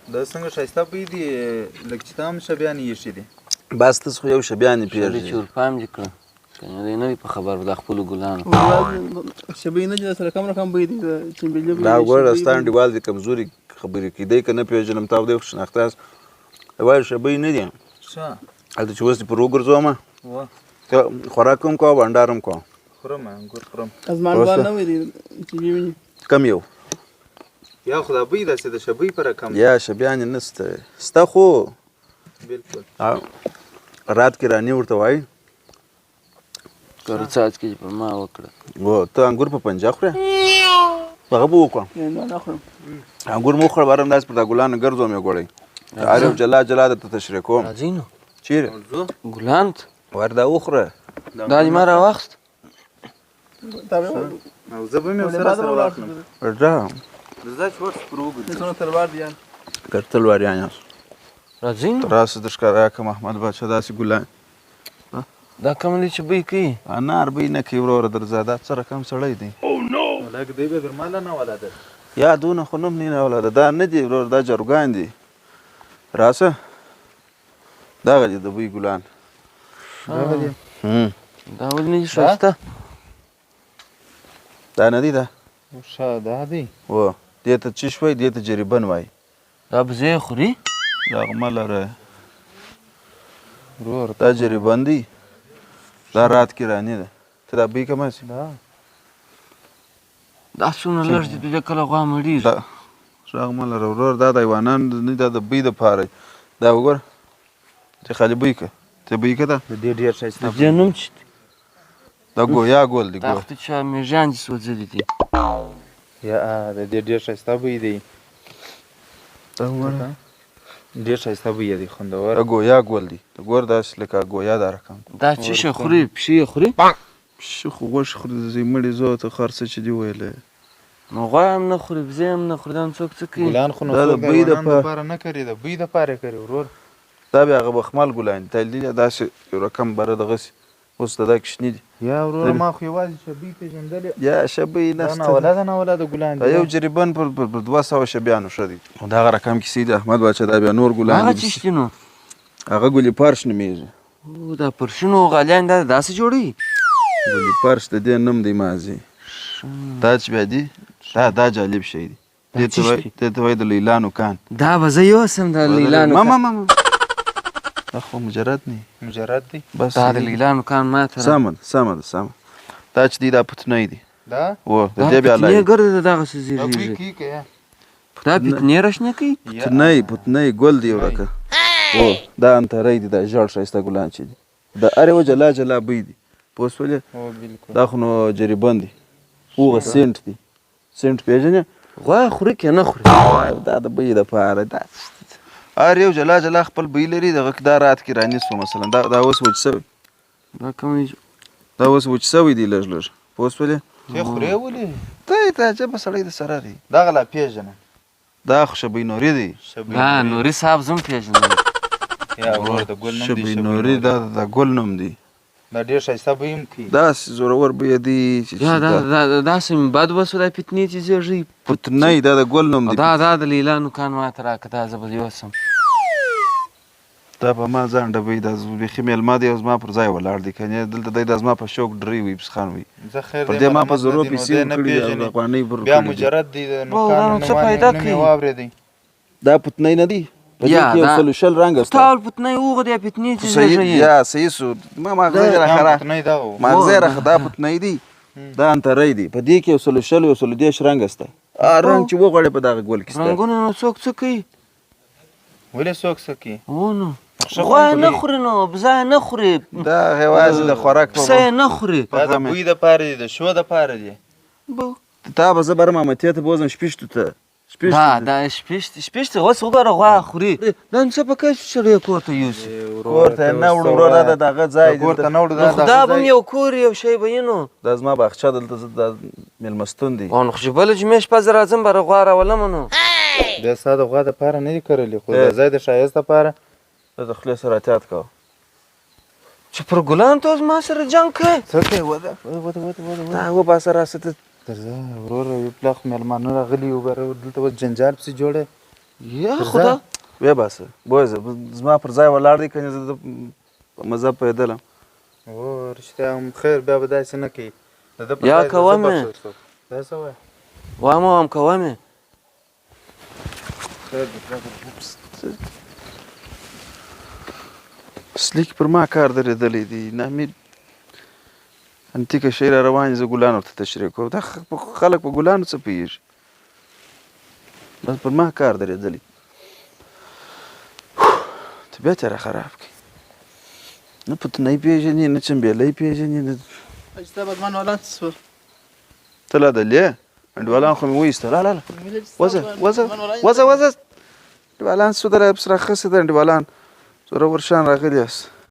دا څنګه ښایسته بوی دی لکه چې ته هم شبیانې ایښي دي. بس ته خو یو شبیانې شبي پرېږدي چې ورپام دې کړه کنه دی نه وي په خبر د خپلو ګلانو شبۍ نه دي سره کم رقم بوی دی چنبیلي بوی دا ګوره ستا انډیوال دي کمزوري خبرې کیدی که نه پېژنم تا خدای خو شناخته یاست وایي شبۍ نه دي ښه هلته چې اوس دې پر وګرځومه وه ته خوراک هم کوه بانډار هم کوه خورم انګور خورم. ازمانبال نه وي دی چې ویني کم یو یا خو دا بوی داسې د شبۍ په رقم یا شبیانې نسته ستا خو بلکل رات کې راني ورته وایي کارو څاڅکي چې پر ما وکړه و ته انګور په پنجه خورې هغه به وکړه نه خورم انګور مو وخوړه باره همداسې پر دا ګلانو ګرځوم یې ګوړی هر یو جلا جلا درته تشریح کوم راځئ نو چیرې ګلان ته ور دا وخوره دا دې ما راواخست او زه به مې ورسره سره واخلم. راځه راځه چې ورس پر وګرځو. څونه تلوار دي یان که تلواریان یاست راځئ نو راسه در ښکاره کړم احمد باچا داسې ګلان دا کوم دی چې بوی کوي انار بوی نه کوي وروره درځه دا څه رقم سړی دی لکه دی به در ماله نه ولاده یا دونه خو نوم نه اولاده دا نه دي ورور دا جرګان دي راسه دغه دي د بوی ګلان دغه دی. دا ولې نه دي ښایسته دا نه دي دا ښه دا دی. و دې ته چیش وایي دې ته جریبن وایي دا بزې خوري دغه مه لره ورور دا جریبن دی دا رات کې راني ده ته دا بوی کمه سي دا دا څومره لږ دي بیا کله غوا مړېږي دا غږ مه لره ورور دا د حیوانان نه دا د بوی دپاره دا وګوره چې خالي بوی که ته بوی که ده د دې ډېر ښایسته د دې نوم چې دا ګویا ګل دی دا خو ته چا میږیان دي سوځلي دي یا د دې ډېر ښایسته بوی دی. دا وګوره ډېر ښایسته بوی دی خوندور. دا ګویا ګل دی ته ګوره داسې لکه ګویا دا رقم دا چې شي خوري پښې یې خوري شه خو غوښې خوري د زوی مړي زوی ته خر څه چې دي ویلی نو غوا هم نه خوري بزې هم نه خوري دا نو څوک څه کوي ګلان خو نو دا د څوک د بوی حیوانانو دپاره- دپاره نه کري د بوی دپاره کري ورور. دا بیا هغه بخمل ګلان دي تلدي داسې یو رقم بره دغسې اوس د دا کوچني دي یا ورور ما خو یوازې شبۍ پېژندلې یا شبۍ دا نسته ناولاده ناولاده ګلان دا دي. یو جریبن پر 200 شبیانو ښه دی دغه رقم کیسې دي احمد باچا دا بیا نور ګلان هغه دي څه شتي نو هغه ګلي پارش نومېږي او دا پرشونو غالیان دا داسې جوړوي ګلي پارش د دې نوم دی مازی دا چې بیا دي دا جالب شی دی دې ته وایي د لیلانو کان دا به زه یوسم د لیلانو ما دا خو مجرد نه مجرد دی. بس دا د لیلانو کان ما ته سمه ده دا چې دی دا پتنی دی دا و د دا دې بیا پتنې لای ګرده دغسې دا بوی زیږېږي کوي که یا دا پتنې راشنه کوي پتنی ګل دی ورکه و دا انتری دی دا ژړ ښایسته ګلان چې دي د هر یو جلا جلا بوی دی پوه شولې هو بلکل. دا خو نو جریبن دی هغه سینټ دی سینټ پېژنې غوا خوري که نه خوري دا د بوی دپاره دا هر یو جلا جلا خپل بوی لري دغه کې دا رات کې رانیسو مثلا دا اوس وچ سوی دا کوم دا اوس وچ سوی دی لږ لږ پوه شولې ته خورې ولې ته عجبه سړی د سره دی دغه لا پېژنه دا خو شبۍ نوري دی دا نوري صاحب زه هم پېژنم یا ورور د ګل نوم دی شبۍ نوري دا د ګل نوم دی دا ډېر ښایسته بوی هم کوي. داسې زورور بوی دی چې یا دا داسې مې بد وسو دا پتنې چې زیږي پتنی دا د ګل نوم دی دا د لیلانو کان ما ته راکړه دا زه به یوسم دا په ما ځان ډبۍ دا بیخي مېلمه دی او زما پر ځای ولاړ دی کنې دلته دی دا زما په شوق ډرې وي پسخان وي زه خیر پر دی دې ما په مرمت زرو نه دی، نو پیسې دی نه کړي دي پېژني. افغانۍ پر بیا کړي دي. مجرد دی د دا نوکانو څه فایده کوي؟ واورېدی. دا پتنی نه دی په دې یا کې یو دا- سلو شل رنګه سته ټول پتنې وغه دی پتنې چې صحیح زیږي یا صحیح سو ما ماغزه دا راخره پتنی دغه و. ماغزه راخه دا پتنی دی دا انتری دی په دې کې یو سلو شل یو سلو دېرش رنګه سته رنګ چې وغواړې په دغه ګل کې سته رنګونه نو څوک څه کوي ولې څوک څه کوي؟ و نو ښه غوا خوند نه کوي. خوري نو بزه نه خوري دا یوازې د خوراک په پسه نه خوري دا د بوی دپاره دی د شو دپاره دی. تا به زه بره مامتې ته بوځم شپېشتو ته دا شپېشته اوس وګوره غوا خوري دا نو څه په کار چې کور ته یوسي کور ته نه وړو وروره دا دغه ځای کور ته دی نه وړو نو خو دا به م یو کور یو شی به یې نو دا زما باغچه دلته زه دا مېلمستون دی نو خو چې بله جمعې شپه زه راځم بره غوا راولمه نو دا ستا د غوا دپاره نه دي کرلي خو د ځای د ښایست دپاره ته د خولې سره احتیاط کوه چې پر ګلان ته اوس ما سره جنګ کوې څه کوې وده دا وباسه راسه ته درځه وروره یو پلاخ مېلمانه راغلي یو بره دلته اوس جنجال پسې جوړی یا خدا ویې باسه بویزه زما پر ځای ولاړ دی کنې زه د په مذهب پوهېدلم او رښتیا هم خیر بیا به داسې نه کوي د ده په یا ځای د زه کومې. بخښل څوک. دا څه وایه وام کومې خیر دی پرېږده. اصلي کې پر ما کار درېدلی دی نامید انتیکه شی را روان دي زه ګلانو ته تشریح کوم دا خلک په ګلانو څه پوهېږي بس پر ما کار درېدلی طبیعت یې را خراب کړي نه پتنۍ پېژني نه چمبېلی پېژني نه حاجي صاحب زما نولان څه شول ته لا دلې انډیوالان خو مې وایسته لا لا لا وځه وځه وځه وځه انډیوالان څه در سره ښه څه ده انډیوالان څوره ورشان راغلي یاست